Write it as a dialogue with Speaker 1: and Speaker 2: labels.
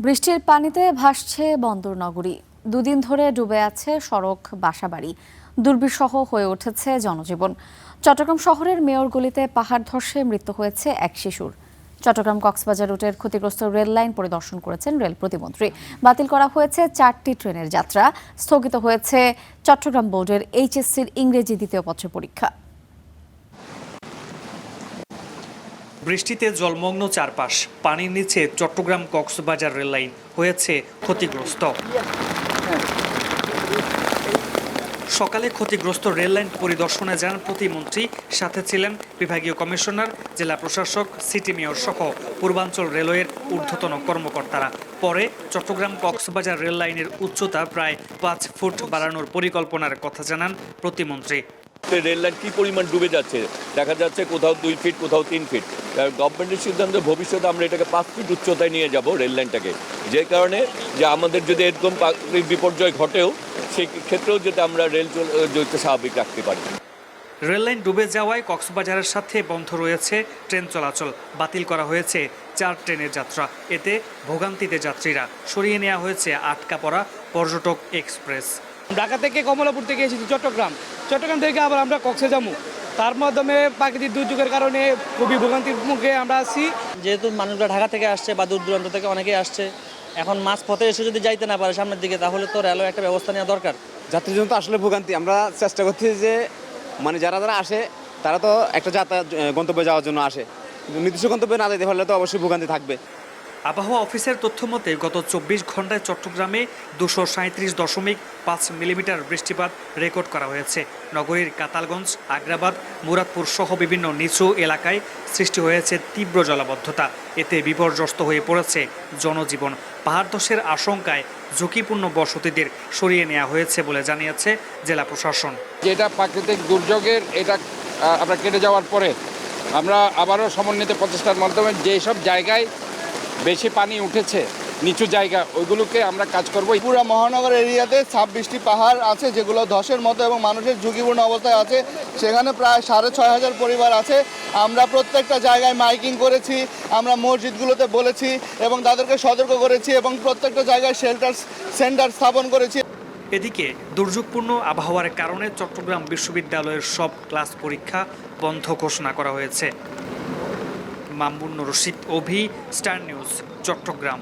Speaker 1: বৃষ্টির পানিতে ভাসছে বন্দর নগরী। দুদিন ধরে ডুবে আছে সড়ক, বাসাবাড়ি। দুর্বিষহ হয়ে উঠেছে জনজীবন। চট্টগ্রাম শহরের মেয়রগলিতে পাহাড় ধসে মৃত্যু হয়েছে এক শিশুর। চট্টগ্রাম কক্সবাজার রুটের ক্ষতিগ্রস্ত রেল লাইন পরিদর্শন করেছেন রেল প্রতিমন্ত্রী। বাতিল করা হয়েছে 4টি ট্রেনের যাত্রা। স্থগিত হয়েছে চট্টগ্রাম বোর্ডের এইচএসসির ইংরেজি দ্বিতীয় পত্র পরীক্ষা।
Speaker 2: বৃষ্টিতে জলমগ্ন চারপাশ, পানির নিচে চট্টগ্রাম কক্সবাজার রেল লাইন হয়েছে ক্ষতিগ্রস্ত। সকালে ক্ষতিগ্রস্ত রেল লাইন পরিদর্শনে যান প্রতিমন্ত্রী, সাথে ছিলেন বিভাগীয় কমিশনার, জেলা প্রশাসক, সিটি মেয়র সহ পূর্বাঞ্চল রেলওয়ের ঊর্ধ্বতন কর্মকর্তারা। পরে চট্টগ্রাম কক্সবাজার রেল লাইনের উচ্চতা প্রায় 5 ফুট বাড়ানোর পরিকল্পনার কথা জানান প্রতিমন্ত্রী।
Speaker 3: রেল লাইন কি পরিমাণ ডুবে যাচ্ছে দেখা যাচ্ছে, কোথাও 2 ফিট, কোথাও 3 ফিট। গভর্নমেন্টের সিদ্ধান্ত ভবিষ্যতে আমরা এটাকে 5 ফিট উচ্চতায় নিয়ে যাব রেল লাইনটাকে, যে কারণে যে আমাদের যদি এরকম প্রাকৃতিক বিপর্যয় ঘটেও সেই ক্ষেত্রেও যাতে আমরা রেল স্বাভাবিক রাখতে পারি।
Speaker 2: রেল লাইন ডুবে যাওয়ায় কক্সবাজারের সাথে বন্ধ রয়েছে ট্রেন চলাচল। বাতিল করা হয়েছে 4 ট্রেনের যাত্রা। এতে ভোগান্তিতে যাত্রীরা। সরিয়ে নেওয়া হয়েছে আটকা পড়া পর্যটক এক্সপ্রেস।
Speaker 4: ঢাকা থেকে কমলাপুর থেকে এসেছি চট্টগ্রাম থেকে আবার আমরা কক্সে যাবো। তার মাধ্যমে প্রাকৃতিক দুর্যোগের কারণে খুবই ভোগান্তির মুখে আমরা আছি।
Speaker 5: যেহেতু মানুষরা ঢাকা থেকে আসছে বা দূর দূরান্ত থেকে অনেকেই আসছে, এখন মাঝ পথে এসে যদি যাইতে না পারে সামনের দিকে, তাহলে তো রেলওয়ে একটা ব্যবস্থা নেওয়া দরকার।
Speaker 6: যাত্রীর জন্য তো আসলে ভোগান্তি। আমরা চেষ্টা করছি যে যারা আসে তারা তো একটা যাতায়াত গন্তব্যে যাওয়ার জন্য আসে, কিন্তু নির্দিষ্ট গন্তব্যে না যেতে পারলে তো অবশ্যই ভোগান্তি থাকবে।
Speaker 2: আবহাওয়া অফিসের তথ্য মতে গত 24 ঘন্টায় চট্টগ্রামে 237.5 মিলিমিটার বৃষ্টিপাত রেকর্ড করা হয়েছে। নগরীর কাতালগঞ্জ, আগ্রাবাদ, মুরাদপুর সহ বিভিন্ন নিচু এলাকায় সৃষ্টি হয়েছে তীব্র জলাবদ্ধতা। এতে বিপর্যস্ত হয়ে পড়েছে জনজীবন। পাহাড় ধসের আশঙ্কায় ঝুঁকিপূর্ণ বসতিদের সরিয়ে নেওয়া হয়েছে বলে জানিয়েছে জেলা প্রশাসন।
Speaker 7: যেটা প্রাকৃতিক দুর্যোগের এটা আমরা কেটে যাওয়ার পরে আমরা আবারও সমন্বিত প্রচেষ্টার মাধ্যমে যেসব জায়গায় বেশি পানি উঠেছে, নিচু জায়গা, ওইগুলোকে আমরা কাজ করব।
Speaker 8: পুরো মহানগর এরিয়াতে 26টি পাহাড় আছে যেগুলো ধসের মতো এবং মানুষের ঝুঁকিপূর্ণ অবস্থায় আছে। সেখানে প্রায় 6,500 পরিবার আছে। আমরা প্রত্যেকটা জায়গায় মাইকিং করেছি, আমরা মসজিদগুলোতে বলেছি এবং তাদেরকে সতর্ক করেছি এবং প্রত্যেকটা জায়গায় শেল্টার সেন্টার স্থাপন করেছি।
Speaker 2: এদিকে দুর্যোগপূর্ণ আবহাওয়ার কারণে চট্টগ্রাম বিশ্ববিদ্যালয়ের সব ক্লাস পরীক্ষা বন্ধ ঘোষণা করা হয়েছে। মামুনুর রশিদ, অভি, স্টার নিউজ, চট্টগ্রাম।